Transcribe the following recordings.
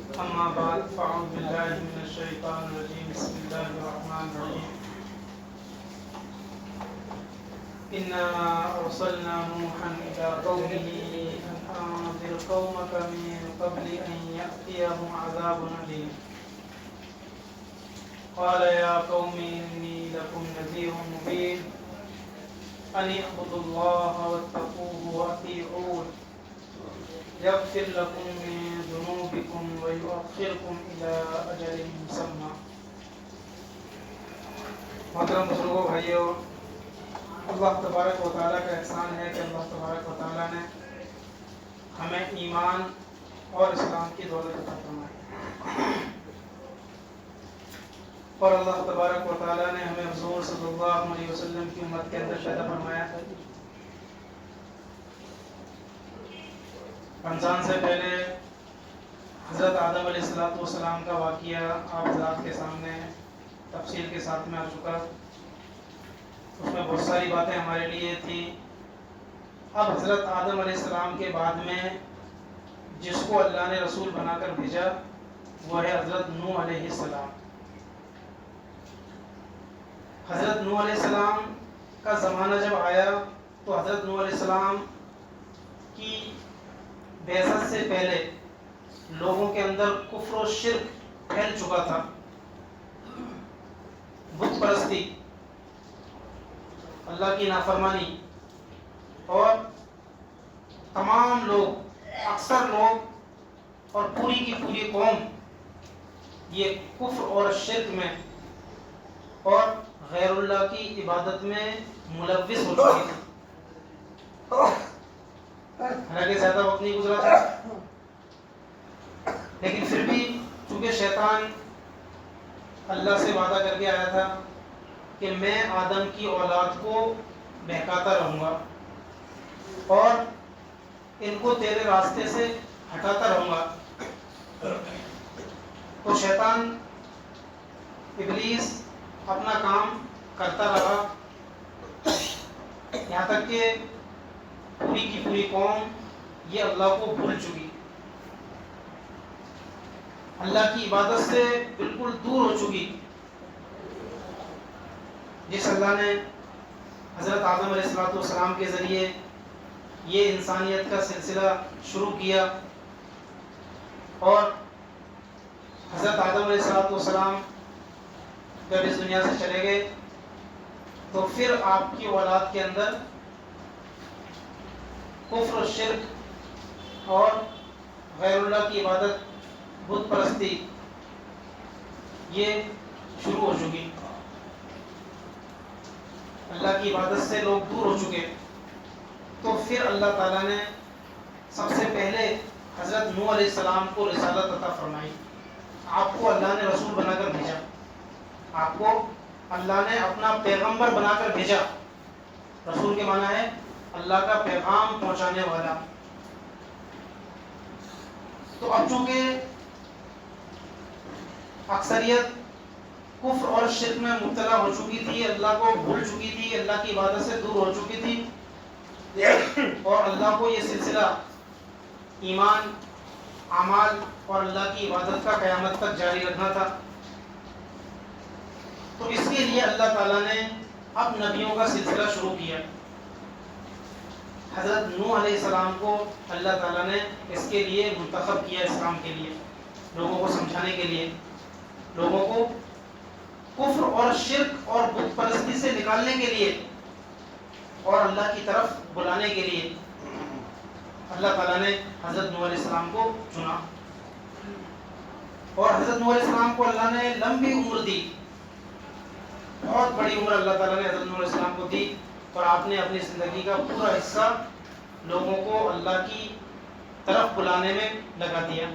أما بعد فأعوذ بالله من الشيطان الرجيم بسم الله الرحمن الرحيم إنا أرسلنا نوحا إلى قومه أن أنذر قومك من قبل أن يأتيهم عذاب أليم قال يا قوم إني لكم نذير مبين أن اعبدوا الله واتقوه وأطيعون يغفر لكم من ذنوبكم ويؤخركم إلى أجل مسمى. محترم بزرگوں بھائیو، اللہ تبارک و تعالیٰ کا احسان ہے کہ اللہ تبارک و تعالیٰ نے ہمیں ایمان اور اسلام کی دولت عطا فرمائی، اور اللہ تبارک و تعالیٰ نے ہمیں حضور صلی اللہ علیہ وسلم کی امت کے اندر پیدا فرمایا ہے۔ رمضان سے پہلے حضرت آدم علیہ السلام کا واقعہ آپ حضرات کے سامنے تفصیل کے ساتھ میں آ چکا۔ اس میں بہت ساری باتیں ہمارے لیے تھیں۔ اب حضرت آدم علیہ السلام کے بعد میں جس کو اللہ نے رسول بنا کر بھیجا وہ ہے حضرت نوح علیہ السلام۔ حضرت نوح علیہ السلام کا زمانہ جب آیا تو حضرت نوح علیہ السلام کی بعثت سے پہلے لوگوں کے اندر کفر و شرک پھیل چکا تھا، بت پرستی، اللہ کی نافرمانی، اور تمام لوگ، اکثر لوگ اور پوری کی پوری قوم یہ کفر اور شرک میں اور غیر اللہ کی عبادت میں ملوث ہو چکی تھی۔ حالانکہ زیادہ وقت نہیں گزرا تھا، لیکن پھر بھی چونکہ شیطان اللہ سے وعدہ کر کے آیا تھا کہ میں آدم کی اولاد کو بہکاتا رہوں گا اور ان کو تیرے راستے سے ہٹاتا رہوں گا، تو شیطان ابلیس اپنا کام کرتا رہا یہاں تک کہ پوری کی پوری قوم یہ اللہ کو بھول چکی، اللہ کی عبادت سے بالکل دور ہو چکی۔ جس اللہ نے حضرت آدم علیہ السلام کے ذریعے یہ انسانیت کا سلسلہ شروع کیا، اور حضرت آدم علیہ السلام جب اس دنیا سے چلے گئے تو پھر آپ کی اولاد کے اندر کفر و شرک اور غیر اللہ کی عبادت، بت پرستی یہ شروع ہو چکی، اللہ کی عبادت سے لوگ دور ہو چکے۔ تو پھر اللہ تعالیٰ نے سب سے پہلے حضرت نوح علیہ السلام کو رسالت عطا فرمائی۔ آپ کو اللہ نے رسول بنا کر بھیجا، آپ کو اللہ نے اپنا پیغمبر بنا کر بھیجا۔ رسول کے معنی ہے اللہ کا پیغام پہنچانے والا۔ تو اب چونکہ اکثریت کفر اور شرک میں مبتلا ہو چکی تھی، اللہ کو بھول چکی تھی، اللہ کی عبادت سے دور ہو چکی تھی، اور اللہ کو یہ سلسلہ ایمان، اعمال اور اللہ کی عبادت کا قیامت تک جاری رکھنا تھا۔ تو اس کے لیے اللہ تعالیٰ نے اب نبیوں کا سلسلہ شروع کیا۔ حضرت نوح علیہ السلام کو اللہ تعالیٰ نے اس کے لیے منتخب کیا، اسلام کے لیے، لوگوں کو سمجھانے کے لیے، لوگوں کو کفر اور شرک اور بت پرستی سے نکالنے کے لیے اور اللہ کی طرف بلانے کے لیے اللہ تعالیٰ نے حضرت نوح علیہ السلام کو چنا، اور حضرت نوح علیہ السلام کو اللہ نے لمبی عمر دی، بہت بڑی عمر اللہ تعالیٰ نے حضرت نوح علیہ السلام کو دی، اور آپ نے اپنی زندگی کا پورا حصہ لوگوں کو اللہ کی طرف بلانے میں لگا دیا۔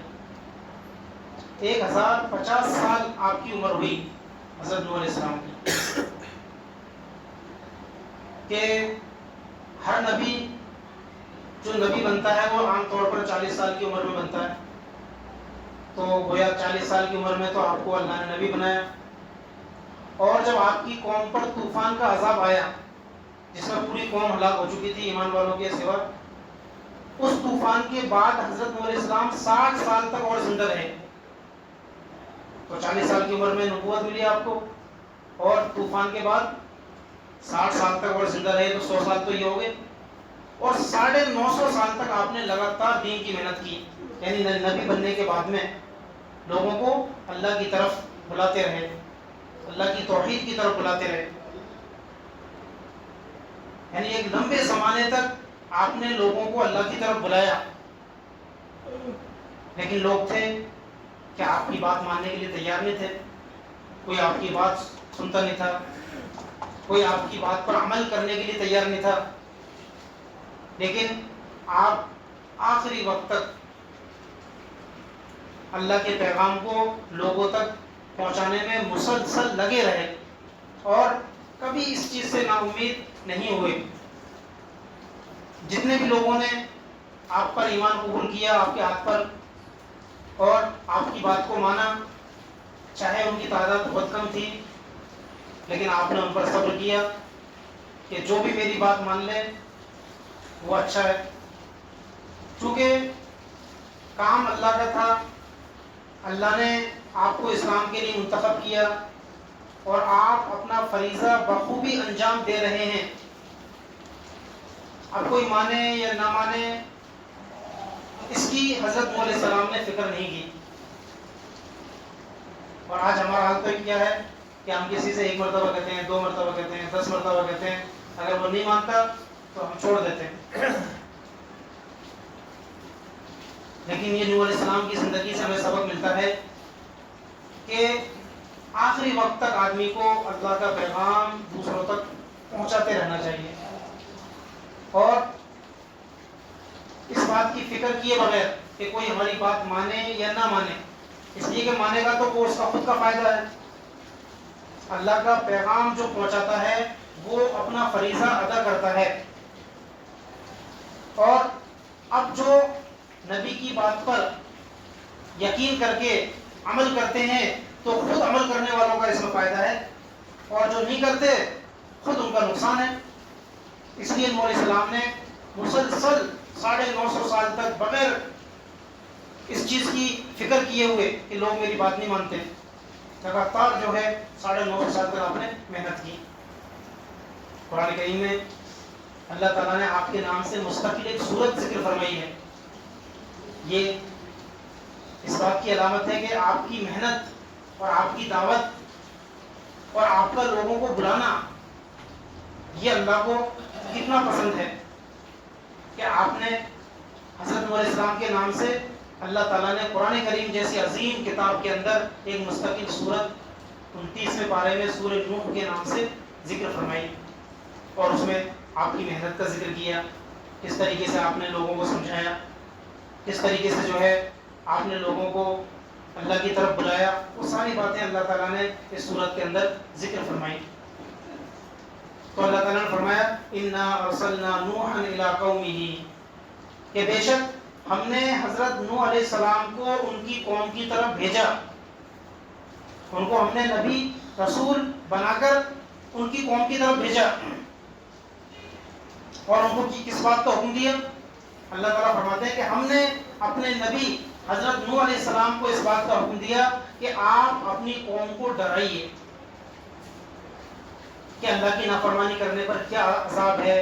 1050 سال آپ کی عمر ہوئی حضرت نوح علیہ السلام کی، کہ ہر نبی جو نبی بنتا ہے وہ عام طور پر 40 سال کی عمر میں بنتا ہے، تو گویا 40 سال کی عمر میں تو آپ کو اللہ نے نبی بنایا، اور جب آپ کی قوم پر طوفان کا عذاب آیا جس میں پوری قوم ہلاک ہو چکی تھی ایمان والوں کے سوا، اس طوفان کے بعد حضرت نوح علیہ السلام 60 سال تک اور زندہ رہے، تو 40 سال کی عمر میں نبوت ملی آپ کو، اور طوفان کے بعد 60 سال تک اور زندہ رہے تو 100 سال تو یہ ہو گئے، اور 950 سال تک آپ نے لگاتار دین کی محنت کی، یعنی نبی بننے کے بعد میں لوگوں کو اللہ کی طرف بلاتے رہے، اللہ کی توحید کی طرف بلاتے رہے، یعنی ایک لمبے زمانے تک آپ نے لوگوں کو اللہ کی طرف بلایا، لیکن لوگ تھے کہ آپ کی بات ماننے کے لیے تیار نہیں تھے، کوئی آپ کی بات سنتا نہیں تھا، کوئی آپ کی بات پر عمل کرنے کے لیے تیار نہیں تھا، لیکن آپ آخری وقت تک اللہ کے پیغام کو لوگوں تک پہنچانے میں مسلسل لگے رہے، اور کبھی اس چیز سے نا امید نہیں ہوئے۔ جتنے بھی لوگوں نے آپ پر ایمان قبول کیا آپ کے ہاتھ پر اور آپ کی بات کو مانا، چاہے ان کی تعداد بہت کم تھی، لیکن آپ نے ان پر صبر کیا کہ جو بھی میری بات مان لے وہ اچھا ہے، چونکہ کام اللہ کا تھا، اللہ نے آپ کو اسلام کے لیے منتخب کیا اور آپ اپنا فریضہ بخوبی انجام دے رہے ہیں۔ اب کوئی مانے یا نہ مانے اس کی حضرت نوح علیہ السلام نے فکر نہیں کی، اور آج ہمارا حال تو کیا ہے کہ ہم کسی سے 1 مرتبہ کہتے ہیں، 2 مرتبہ کہتے ہیں، 10 مرتبہ کہتے ہیں، اگر وہ نہیں مانتا تو ہم چھوڑ دیتے ہیں۔ لیکن یہ نوح علیہ السلام کی زندگی سے ہمیں سبق ملتا ہے کہ آخری وقت تک آدمی کو اللہ کا پیغام دوسروں تک پہنچاتے رہنا چاہیے، اور اس بات کی فکر کیے بغیر کہ کوئی ہماری بات مانے یا نہ مانے، اس لیے کہ مانے گا تو وہ اس کا خود کا فائدہ ہے۔ اللہ کا پیغام جو پہنچاتا ہے وہ اپنا فریضہ ادا کرتا ہے، اور اب جو نبی کی بات پر یقین کر کے عمل کرتے ہیں تو خود عمل کرنے والوں کا اس میں فائدہ ہے، اور جو نہیں کرتے خود ان کا نقصان ہے۔ اس لیے نوح علیہ السلام نے مسلسل 950 سال تک بغیر اس چیز کی فکر کیے ہوئے کہ لوگ میری بات نہیں مانتے، لگاتار جو ہے 950 سال تک آپ نے محنت کی۔ قرآن کریم میں اللہ تعالیٰ نے آپ کے نام سے مستقل ایک سورت ذکر فرمائی ہے، یہ اس بات کی علامت ہے کہ آپ کی محنت اور آپ کی دعوت اور آپ کا لوگوں کو بلانا یہ اللہ کو کتنا پسند ہے کہ آپ نے حضرت نوح علیہ السلام کے نام سے اللہ تعالیٰ نے قرآن کریم جیسی عظیم کتاب کے اندر ایک مستقل سورت 29ویں پارے میں سورہ نوح کے نام سے ذکر فرمائی، اور اس میں آپ کی محنت کا ذکر کیا، کس طریقے سے آپ نے لوگوں کو سمجھایا، کس طریقے سے جو ہے آپ نے لوگوں کو اللہ کی طرف بلایا، وہ ساری باتیں اللہ تعالیٰ نے اس سورت کے اندر ذکر فرمائی۔ تو اللہ تعالیٰ نے فرمایا اِنَّا أَرْسَلْنَا نُوحًا إِلَىٰ قَوْمِهِ، کہ بے شک ہم نے حضرت نوح علیہ السلام کو ان کی قوم کی طرف بھیجا، ان کو ہم نے نبی رسول بنا کر ان کی قوم کی طرف بھیجا، اور ان کو کس بات کا حکم دیا؟ اللہ تعالیٰ فرماتے ہیں کہ ہم نے اپنے نبی حضرت نوح علیہ السلام کو اس بات کا حکم دیا کہ آپ اپنی قوم کو ڈرائیے کہ اللہ کی نافرمانی کرنے پر کیا عذاب ہے،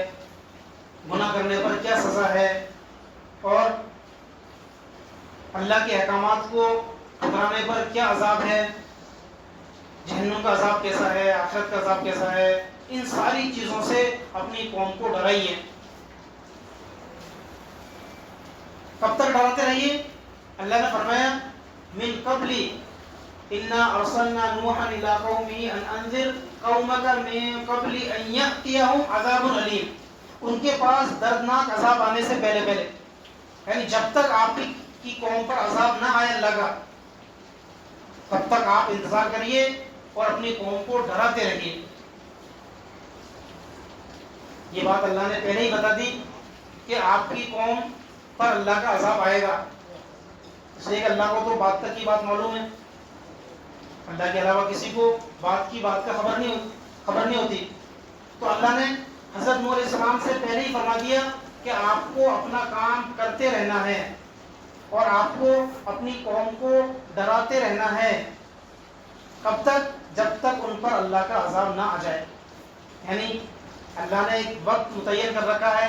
گناہ کرنے پر کیا سزا ہے، اور اللہ کے احکامات کو ٹھکرانے پر کیا عذاب ہے، جہنم کا عذاب کیسا ہے، آخرت کا عذاب کیسا ہے، ان ساری چیزوں سے اپنی قوم کو ڈرائیے۔ کب تک ڈراتے رہیے؟ اللہ نے فرمایا من قبل انا ارسلنا نوحا الى قومه ان انذر قومك من قبل ان ياتيهم عذاب الیم، ان کے پاس دردناک عذاب آنے سے پہلے یعنی جب تک آپ کی قوم پر عذاب نہ آئے اللہ کا، تب تک آپ انتظار کریے اور اپنی قوم کو ڈراتے رہیے۔ یہ بات اللہ نے پہلے ہی بتا دی کہ آپ کی قوم پر اللہ کا عذاب آئے گا، اس لیے کہ اللہ کو تو بات تک کی بات معلوم ہے، اللہ کے علاوہ کسی کو بات کی بات کا خبر نہیں ہوتی۔ تو اللہ نے حضرت نوح علیہ السلام سے پہلے ہی فرما دیا کہ آپ کو اپنا کام کرتے رہنا ہے اور آپ کو اپنی قوم کو ڈراتے رہنا ہے، کب تک؟ جب تک ان پر اللہ کا عذاب نہ آ جائے. یعنی اللہ نے ایک وقت متعین کر رکھا ہے،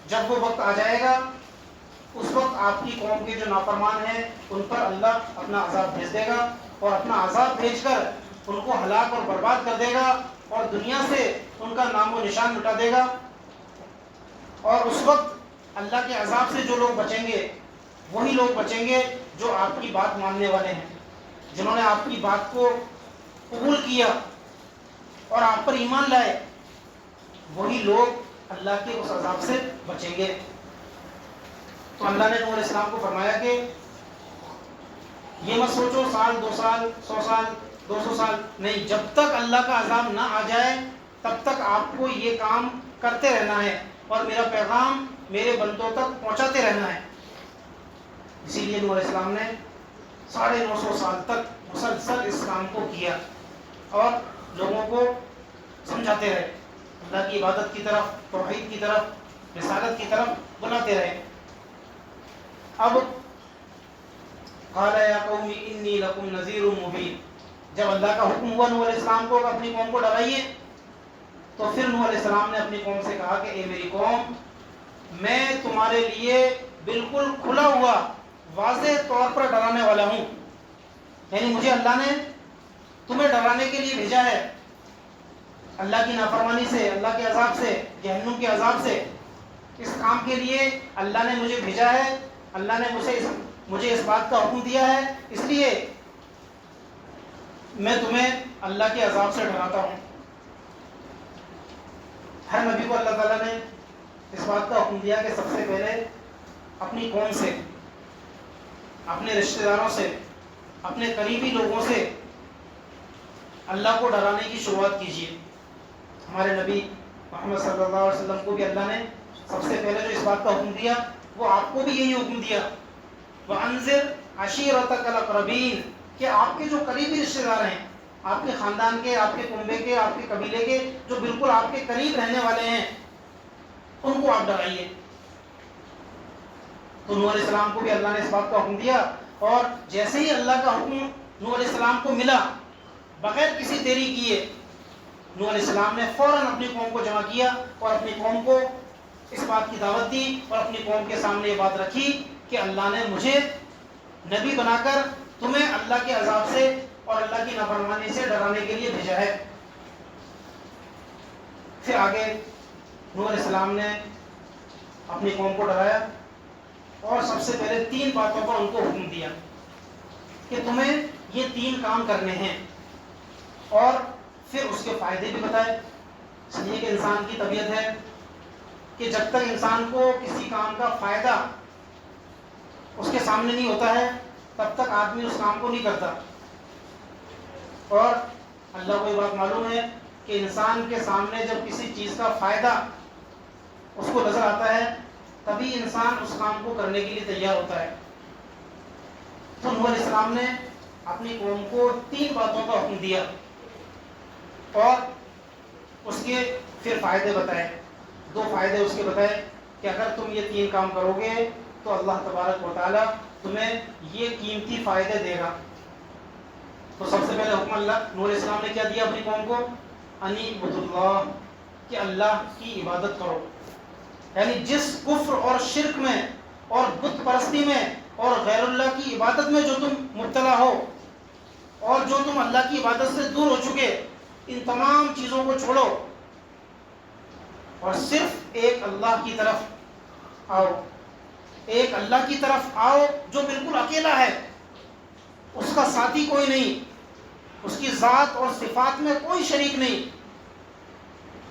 جب وہ وقت آ جائے گا اس وقت آپ کی قوم کے جو نافرمان ہیں ان پر اللہ اپنا عذاب بھیج دے گا، اور اپنا عذاب بھیج کر ان کو ہلاک اور برباد کر دے گا، اور دنیا سے ان کا نام و نشان مٹا دے گا. اور اس وقت اللہ کے عذاب سے جو لوگ بچیں گے وہی لوگ بچیں گے جو آپ کی بات ماننے والے ہیں، جنہوں نے آپ کی بات کو قبول کیا اور آپ پر ایمان لائے، وہی لوگ اللہ کے اس عذاب سے بچیں گے. تو اللہ نے نوح علیہ السلام کو فرمایا کہ یہ مت سوچو سال 2 سال 100 سال 200 سال نہیں، جب تک اللہ کا عذاب نہ آ جائے تب تک آپ کو یہ کام کرتے رہنا ہے اور میرا پیغام میرے بندوں تک پہنچاتے رہنا ہے. اسی لیے نوح علیہ السلام نے 950 سال تک مسلسل اس کام کو کیا اور لوگوں کو سمجھاتے رہے، اللہ کی عبادت کی طرف، توحید کی طرف، رسالت کی طرف بلاتے رہے. اب قال یا قوم انی لکم نذیر مبین، جب اللہ کا حکم ہوا نوح علیہ السلام کو اپنی قوم کو ڈرائیے، تو پھر نوح علیہ السلام نے اپنی قوم سے کہا کہ اے میری قوم، میں تمہارے لیے بالکل کھلا ہوا واضح طور پر ڈرانے والا ہوں. یعنی مجھے اللہ نے تمہیں ڈرانے کے لیے بھیجا ہے اللہ کی نافرمانی سے، اللہ کے عذاب سے، جہنم کے عذاب سے. اس کام کے لیے اللہ نے مجھے بھیجا ہے، اللہ نے مجھے اس بات کا حکم دیا ہے، اس لیے میں تمہیں اللہ کے عذاب سے ڈراتا ہوں. ہر نبی کو اللہ تعالیٰ نے اس بات کا حکم دیا کہ سب سے پہلے اپنی قوم سے، اپنے رشتہ داروں سے، اپنے قریبی لوگوں سے اللہ کو ڈرانے کی شروعات کیجیے. ہمارے نبی محمد صلی اللہ علیہ وسلم کو بھی اللہ نے سب سے پہلے جو اس بات کا حکم دیا وہ آپ کو بھی یہی حکم دیا، وَأَنذِرْ عَشِيرَتَكَ الْأَقْرَبِينَ، کہ آپ کے جو قریبی رشتہ دار ہیں، آپ کے خاندان کے، آپ کے کنبے کے، آپ کے قبیلے کے، جو بالکل آپ کے قریب رہنے والے ہیں، ان کو آپ ڈرائیے. تو نوح علیہ السلام کو بھی اللہ نے اس بات کا حکم دیا، اور جیسے ہی اللہ کا حکم نوح علیہ السلام کو ملا، بغیر کسی دیری کیے نوح علیہ السلام نے فوراً اپنی قوم کو جمع کیا اور اپنی قوم کو اس بات کی دعوت دی اور اپنی قوم کے سامنے یہ بات رکھی کہ اللہ نے مجھے نبی بنا کر تمہیں اللہ کے عذاب سے اور اللہ کی نافرمانی سے ڈرانے کے لیے بھیجا ہے. پھر آگے نوح علیہ السلام نے اپنی قوم کو ڈرایا اور سب سے پہلے 3 باتوں پر ان کو حکم دیا کہ تمہیں یہ 3 کام کرنے ہیں، اور پھر اس کے فائدے بھی بتائے. اس لیے کہ انسان کی طبیعت ہے کہ جب تک انسان کو کسی کام کا فائدہ اس کے سامنے نہیں ہوتا ہے تب تک آدمی اس کام کو نہیں کرتا. اور اللہ کو یہ بات معلوم ہے کہ انسان کے سامنے جب کسی چیز کا فائدہ اس کو نظر آتا ہے تبھی انسان اس کام کو کرنے کے لیے تیار ہوتا ہے. تو نوح علیہ السلام نے اپنی قوم کو 3 باتوں کا حکم دیا اور اس کے پھر فائدے بتائے. 2 فائدے اس کے بتائے کہ اگر تم یہ 3 کام کرو گے تو اللہ تبارک و تعالیٰ تمہیں یہ قیمتی فائدے دے گا. تو سب سے پہلے حکم اللہ نوح علیہ السلام نے کیا دیا اپنی قوم کو؟ انی عبد اللہ، کہ اللہ کی عبادت کرو. یعنی جس کفر اور شرک میں اور بت پرستی میں اور غیر اللہ کی عبادت میں جو تم مبتلا ہو اور جو تم اللہ کی عبادت سے دور ہو چکے، ان تمام چیزوں کو چھوڑو اور صرف ایک اللہ کی طرف آؤ. ایک اللہ کی طرف آؤ جو بالکل اکیلا ہے، اس کا ساتھی کوئی نہیں، اس کی ذات اور صفات میں کوئی شریک نہیں.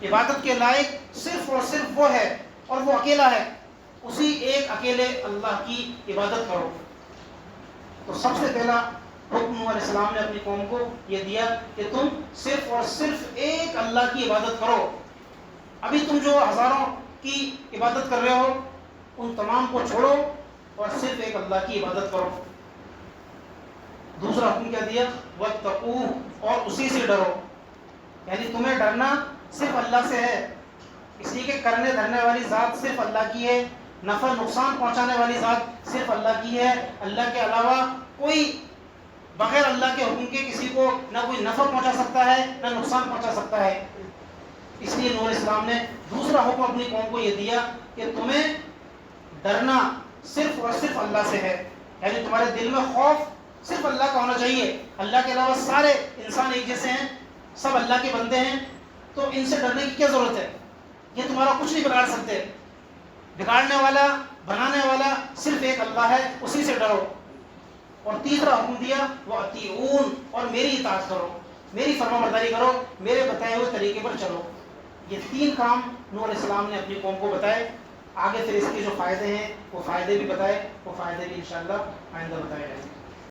عبادت کے لائق صرف اور صرف وہ ہے اور وہ اکیلا ہے. اسی ایک اکیلے اللہ کی عبادت کرو. تو سب سے پہلا حکم نوح علیہ السلام نے اپنی قوم کو یہ دیا کہ تم صرف اور صرف ایک اللہ کی عبادت کرو. ابھی تم جو ہزاروں کی عبادت کر رہے ہو ان تمام کو چھوڑو اور صرف ایک اللہ کی عبادت کرو. دوسرا حکم کیا دیا؟ وَاتَّقُوهُ، اور اسی سے ڈرو. یعنی تمہیں ڈرنا صرف اللہ سے ہے، اس لیے کہ کرنے دھرنے والی ذات صرف اللہ کی ہے، نفع نقصان پہنچانے والی ذات صرف اللہ کی ہے. اللہ کے علاوہ کوئی بغیر اللہ کے حکم کے کسی کو نہ کوئی نفع پہنچا سکتا ہے نہ نقصان پہنچا سکتا ہے. اس لیے نور اسلام نے دوسرا حکم اپنی قوم کو یہ دیا کہ تمہیں ڈرنا صرف اور صرف اللہ سے ہے. یعنی تمہارے دل میں خوف صرف اللہ کا ہونا چاہیے. اللہ کے علاوہ سارے انسان ایک جیسے ہیں, سب اللہ کے بندے ہیں, تو ان سے ڈرنے کی کیا ضرورت ہے؟ یہ تمہارا کچھ نہیں بگاڑ سکتے. بگاڑنے والا بنانے والا صرف ایک اللہ ہے, اسی سے ڈرو. اور تیسرا حکم دیا وہ اطیعون, اور میری اطاعت کرو, میری فرما برداری کرو, میرے بتائے ہوئے طریقے پر چلو. یہ 3 کام نور اسلام نے اپنی قوم کو بتائے. آگے پھر اس کے جو فائدے ہیں وہ فائدے بھی بتائے, وہ فائدے بھی انشاءاللہ آئندہ بتائے جائیں.